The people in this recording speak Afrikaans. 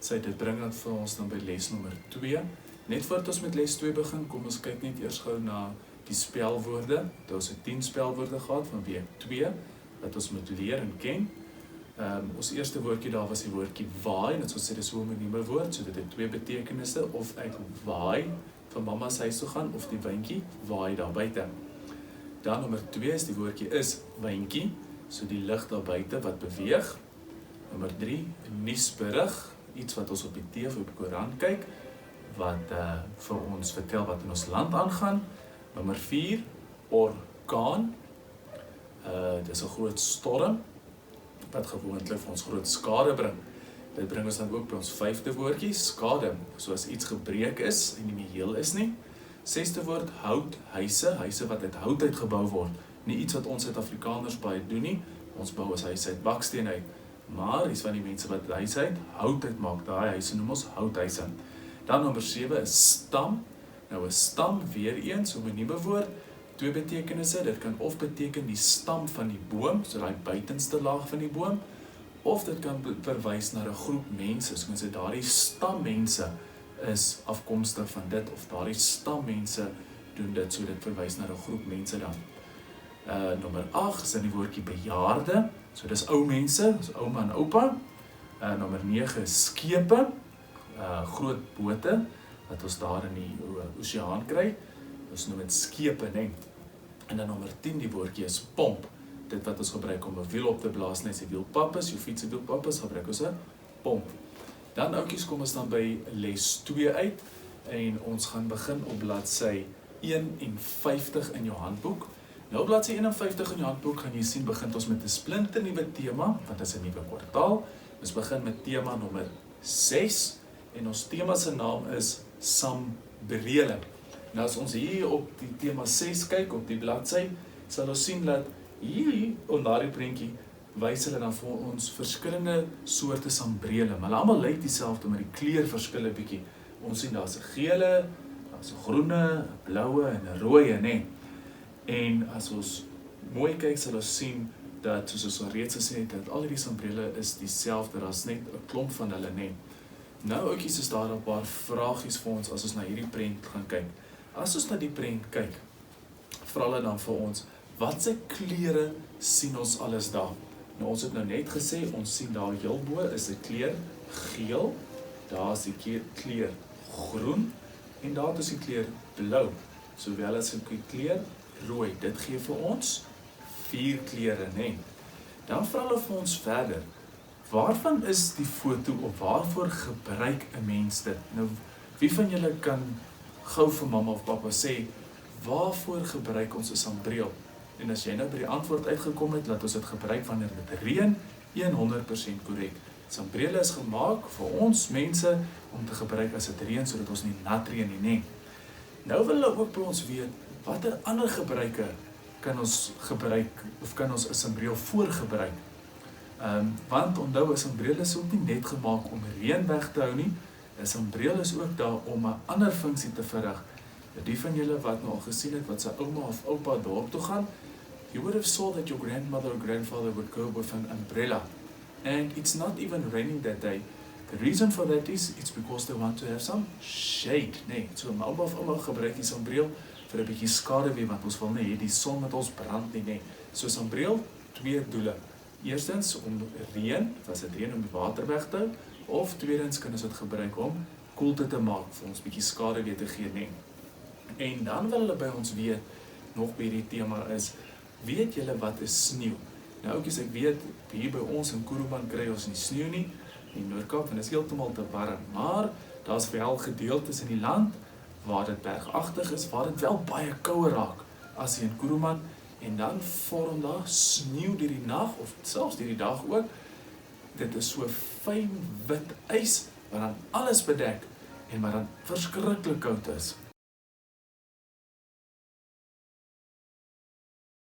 dit bring dan vir ons dan by les nommer 2. Net voordat ons met les 2 begin, kom ons kyk net eers gou na die spelwoorde. Ons het 10 spelwoorde gehad van week 2, wat ons moet leer en ken. Ons eerste woordjie daar was die woordjie waai, en ons sê dit is 'n anonieme woord, so dit het 2 betekenisse, of ek waai van mamma se huis toe gaan, of die wyntjie waai daar buite. Dan nommer 2 is die woordjie is wyntjie, so die lig daar buite wat beweeg. Nommer 3, nuusberig, iets wat ons op die TV op die koerant kyk, wat vir ons vertel wat in ons land aangaan. Nommer 4, orkaan, dis 'n groot storm, wat gewoonlik vir ons groot skade bring. Dit bring ons dan ook by ons 5de woordjie, skade, soos iets gebreek is en nie meer heel is nie. 6de woord, hout, huise wat uit hout uitgebou word. Nie iets wat ons Suid-Afrikaners baie doen nie, ons bou ons huise uit baksteen uit, maar iets van die mense wat huise uit hout uitmaak, daai huise noem ons houthuise. Dan nommer 7 is stam. Nou 'n stam, weer eens, so 'n nuwe woord, 2 betekenisse. Dit kan of beteken die stam van die boom, so daai buitenste laag van die boom, of dit kan verwys na 'n groep mense, so mense daardie stammense is afkomstig van dit, of daardie stammense doen dit, so dit verwys na 'n groep mense dan. Nommer 8 is in die woordjie bejaarde, so dis ou mense, dis ouma en oupa. Nommer 9 is skepe, groot bote, wat ons daar in die oseaan kry, ons noem dit skepe, nee. En dan nommer 10, die woordjie is pomp, dit wat ons gebruik om 'n wiel op te blaas, net die wielpap is, jou fiets se wielpap is, gebruik ons 'n pomp. Dan oukies, kom ons dan by les 2 uit, en ons gaan begin op bladsy 51 in jou handboek. Nou op bladsy 51 in jou handboek gaan jy sien, begin ons met 'n splinternuwe tema, want dit is 'n nuwe kwartaal. Ons begin met tema nommer 6, en ons tema se naam is sambrele. Nou as ons hier op die tema 6 kyk, op die bladsy, sal ons sien dat hier, op daardie prentjie, wys hulle dan vir ons verskillende soorte sambrele, maar hulle almal lyk dieselfde, maar die kleur verskil 'n bietjie. Ons sien daar's 'n gele, daar's 'n groene, 'n bloue en 'n rooie, né? En as ons mooi kyk, sal ons sien dat, soos ons al reeds gesê het, dat al hierdie sambrele is dieselfde, daar's net 'n klomp van hulle, né? Nou oukies, is daar 'n paar vragies vir ons as ons na hierdie prent gaan kyk. As ons na die prent kyk, vra hulle dan vir ons, watse kleure sien ons alles daar? Nou ons het nou net gesê, ons sien daar heel bo is 'n kleur geel, daar is die kleur groen, en daar is die kleur blou, sowel as die kleur rooi. Dit gee vir ons 4 kleure, né? Dan vra hulle vir ons verder, waarvan is die foto, of waarvoor gebruik 'n mens dit? Nou, wie van julle kan gou vir mamma of pappa sê, waarvoor gebruik ons 'n sambreel? En as jy nou by die antwoord uitgekom het, laat ons dit gebruik wanneer dit reën, 100% korrek. Sambrele is gemaak vir ons mense om te gebruik as dit reën, sodat ons nie nat reën nie, né? Nou wil hulle ook by ons weet, watter ander gebruike kan ons gebruik, of kan ons 'n sambreel voorgebruik? Want onthou, 'n sambreel is ook nie net gemaak om reën weg te hou nie, 'n sambreel is ook daar om 'n ander funksie te verrig. Die van julle wat nou al gesien het, wat sy ouma of oupa dorp toe gaan, you would have saw that your grandmother or grandfather would go with an umbrella. And it's not even raining that day. The reason for that is, it's because they want to have some shade, nee. So my ouma of ouma gebruik die sambreel vir 'n bietjie skaduwee, want ons wil nie hê die son met ons brand nie, nee. So sambreel, 2 doele. Eerstens om reën, as dit reën om die water weg te hou, of tweedens kan ons dit gebruik om koelte te maak, vir ons bietjie skaduwee te gee, nee. En dan wil hulle by ons weet, nog by die tema is, weet julle wat is sneeu? Nou oukies, ek weet, hier by ons in Kuruman kry ons nie sneeu nie, in Noord-Kaap, en is heeltemal te warm, maar daar's wel gedeeltes in die land, waar dit bergagtig is, waar dit wel baie kouer raak, as hier in Kuruman, en dan vorm daar sneeu deur die nag, of selfs deur die dag ook. Dit is so fyn wit ys, wat dan alles bedek, en wat dan verskriklik koud is.